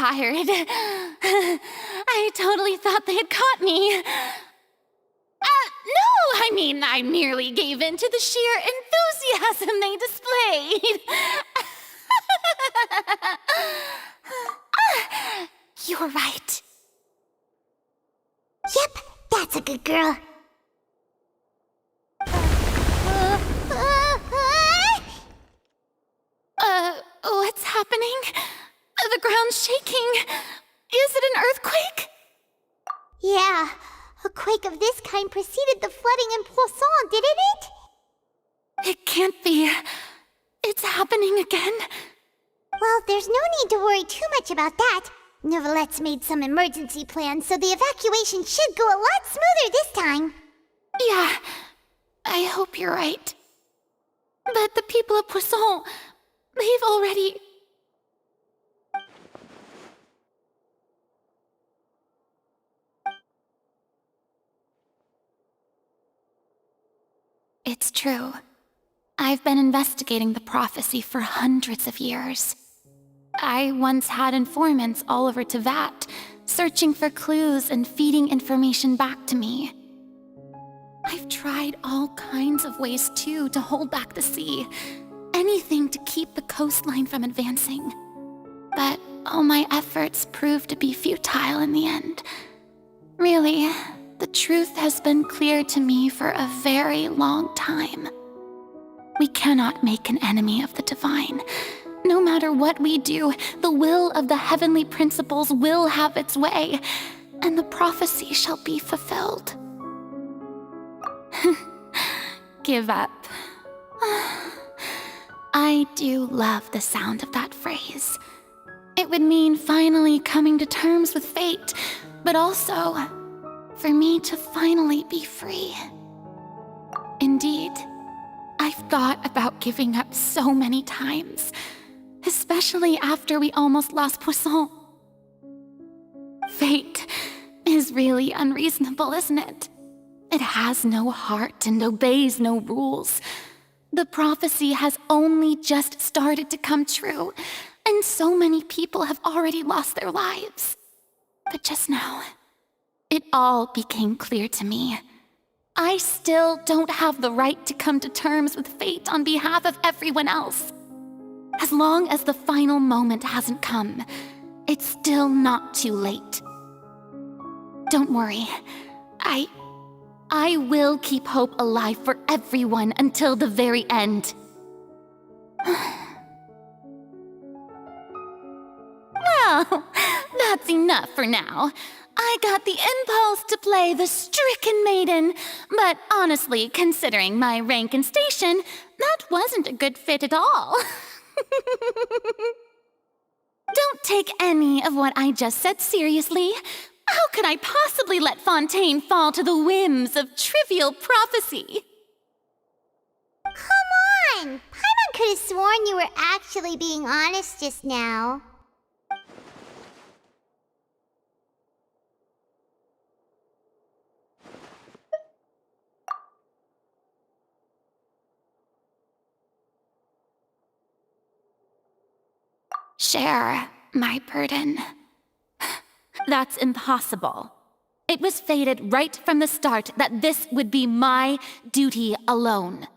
tired. I totally thought they had caught me. No, I mean, I merely gave in to the sheer enthusiasm they displayed. You're right. Yep, that's a good girl. What's happening? The ground's shaking. Is it an earthquake? Yeah, a quake of this kind preceded the flooding in Poisson, didn't it? It can't be. It's happening again. Well, there's no need to worry too much about that. Neverlette's made some emergency plans, so the evacuation should go a lot smoother this time. Yeah, I hope you're right. But the people of Poisson, they've already... It's true. I've been investigating the prophecy for hundreds of years. I once had informants all over Teyvat, searching for clues and feeding information back to me. I've tried all kinds of ways, too, to hold back the sea. Anything to keep the coastline from advancing. But all my efforts proved to be futile in the end. Really, the truth has been clear to me for a very long time. We cannot make an enemy of the divine. No matter what we do, the will of the heavenly principles will have its way, and the prophecy shall be fulfilled. Give up. I do love the sound of that phrase. It would mean finally coming to terms with fate, but also for me to finally be free. Indeed, I've thought about giving up so many times, especially after we almost lost Poisson. Fate is really unreasonable, isn't it? It has no heart and obeys no rules. The prophecy has only just started to come true, and so many people have already lost their lives. But just now, it all became clear to me. I still don't have the right to come to terms with fate on behalf of everyone else. As long as the final moment hasn't come, it's still not too late. Don't worry. I will keep hope alive for everyone until the very end. Well, that's enough for now. I got the impulse to play the stricken maiden, but honestly, considering my rank and station, that wasn't a good fit at all. Don't take any of what I just said seriously. How could I possibly let Fontaine fall to the whims of trivial prophecy? Come on! Paimon could have sworn you were actually being honest just now. Share my burden. That's impossible. It was fated right from the start that this would be my duty alone.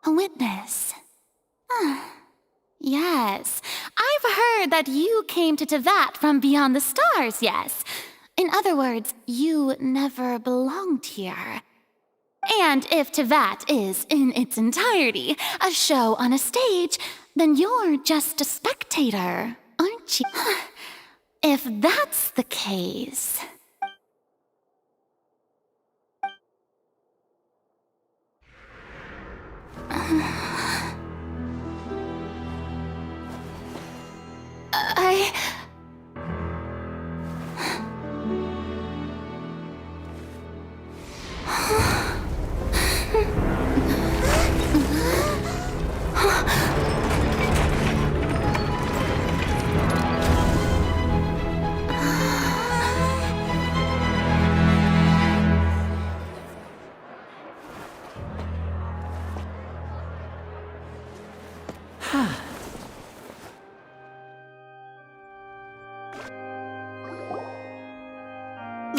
A witness. Yes, I've heard that you came to Teyvat from beyond the stars, yes. In other words, you never belonged here. And if Teyvat is, in its entirety, a show on a stage, then you're just a spectator, aren't you? If that's the case...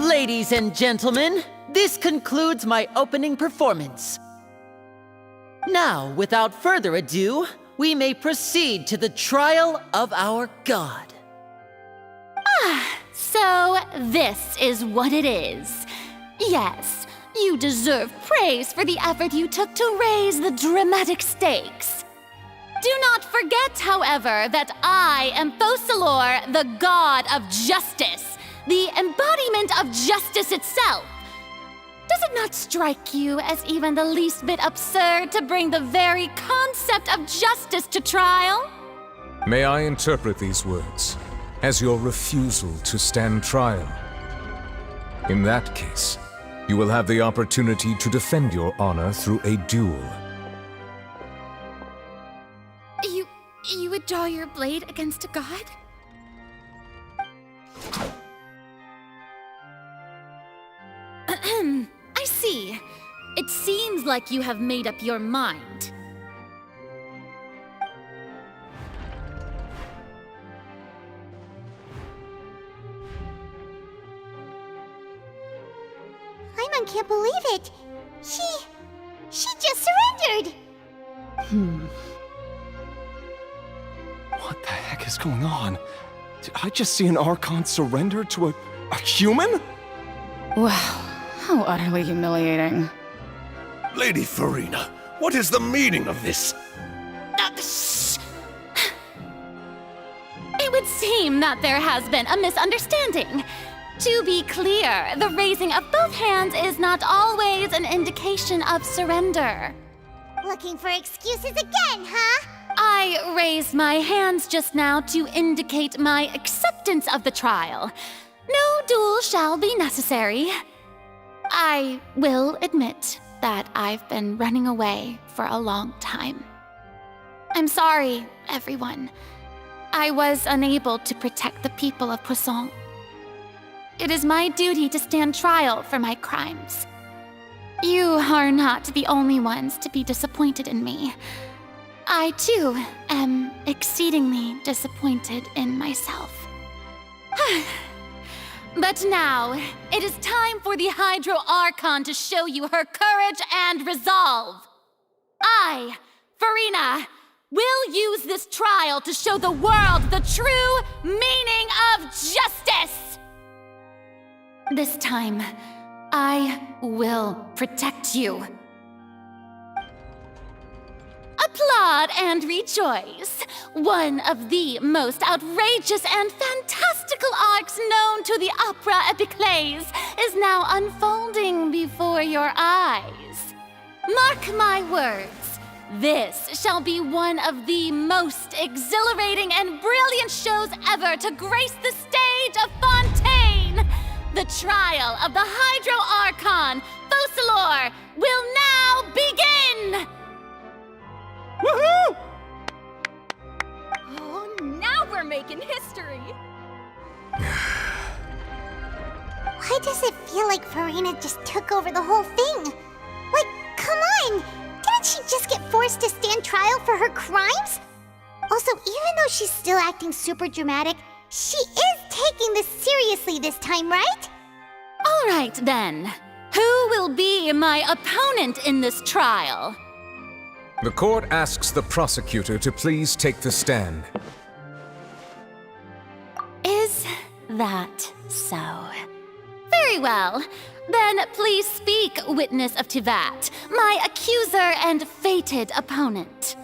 Ladies and gentlemen, this concludes my opening performance. Now, without further ado, we may proceed to the trial of our god. So, this is what it is. Yes, you deserve praise for the effort you took to raise the dramatic stakes. Do not forget, however, that I am Focalor, the god of justice, the embodiment of justice itself. Does it not strike you as even the least bit absurd to bring the very concept of justice to trial? May I interpret these words as your refusal to stand trial? In that case, you will have the opportunity to defend your honor through a duel. You would draw your blade against a god? I see. It seems like you have made up your mind. Paimon can't believe it. She just surrendered. What the heck is going on? Did I just see an Archon surrender to a human? Wow, how utterly humiliating. Lady Furina, what is the meaning of this? Shh! It would seem that there has been a misunderstanding. To be clear, the raising of both hands is not always an indication of surrender. Looking for excuses again, huh? I raised my hands just now to indicate my acceptance of the trial. No duel shall be necessary. I will admit that I've been running away for a long time. I'm sorry, everyone. I was unable to protect the people of Poisson. It is my duty to stand trial for my crimes. You are not the only ones to be disappointed in me. I, too, am exceedingly disappointed in myself. But now, it is time for the Hydro Archon to show you her courage and resolve. I, Furina, will use this trial to show the world the true meaning of justice! This time, I will protect you. Applaud and rejoice! One of the most outrageous and fantastical arcs known to the opera epiclese is now unfolding before your eyes. Mark my words, this shall be one of the most exhilarating and brilliant shows ever to grace the stage of Fontaine! The trial of the Hydro Archon, Focalor, will now begin! Woohoo! Oh, now we're making history! Why does it feel like Furina just took over the whole thing? Like, come on! Didn't she just get forced to stand trial for her crimes? Also, even though she's still acting super dramatic, she is taking this seriously this time, right? All right, then. Who will be my opponent in this trial? The court asks the prosecutor to please take the stand. Is that so? Very well. Then please speak, witness of Tivat, my accuser and fated opponent.